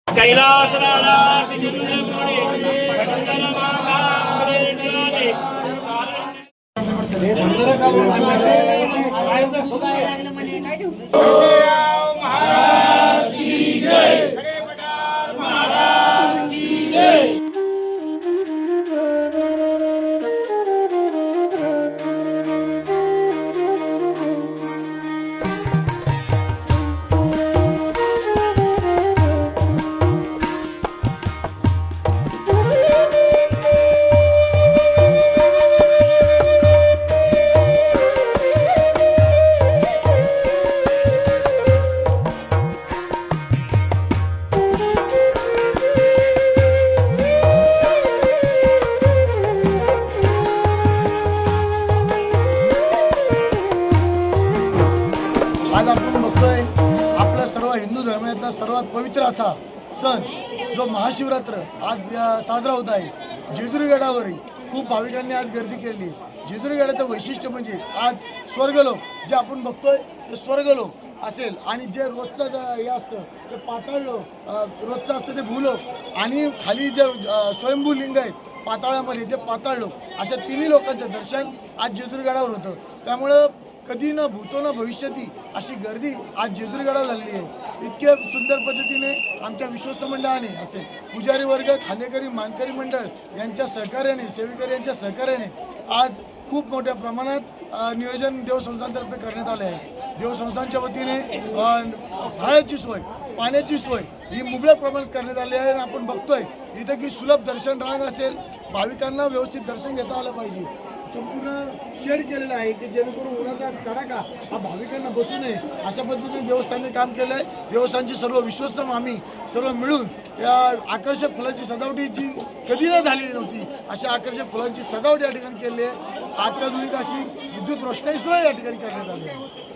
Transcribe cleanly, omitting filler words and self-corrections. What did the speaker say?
कैलासराजा महाराज की जय। महाराज की जय। आज आपण बघतोय आपला सर्व हिंदू धर्मातला सर्वात पवित्र असा सण जो महाशिवरात्र आज साजरा होत आहे। जेजुरीगडावरही खूप भाविकांनी आज गर्दी केली। जेजुरीगडाचं वैशिष्ट्य म्हणजे आज स्वर्गलोक जे आपण बघतोय ते स्वर्गलोक असेल आणि जे रोजचं हे असतं ते पाताळलोक रोजचं असतं ते भूलोक आणि खाली जे स्वयंभू लिंग आहेत पाताळामध्ये ते पाताळलोक अशा तिन्ही लोकांचं दर्शन आज जेजुरीगडावर होतं। त्यामुळं कधी न भूतो न भविष्यती अशी गर्दी आज जेजुरीगडावर झालेली आहे। इतक्या सुंदर पद्धतीने आमच्या विश्वस्त मंडळाने असेल पुजारी वर्ग खांदेकरी मानकरी मंडळ यांच्या सहकार्याने सेवेकरी यांच्या सहकार्याने आज खूप मोठ्या प्रमाणात नियोजन देवसंस्थांतर्फे करण्यात आले आहे। देवसंस्थांच्या वतीने फराळाची सोय पाण्याची सोय ही मुबलक प्रमाणात करण्यात आली आहे। आपण बघतोय इथं की सुलभ दर्शन रांग असेल भाविकांना व्यवस्थित दर्शन घेता आलं पाहिजे। संपूर्ण शेड केलेला आहे की जेणेकरून उन्हाचा तडाखा हा भाविकांना बसू नये अशा पद्धतीने देवस्थानाने काम केलं आहे। देवस्थानची सर्व विश्वस्त आम्ही सर्व मिळून या आकर्षक फुलांची सजावटीची कधी न झालेली नव्हती अशा आकर्षक फुलांची सजावट या ठिकाणी केली आहे। अत्याधुनिक अशी विद्युत रोषणाई सुद्धा या ठिकाणी करण्यात आली आहे।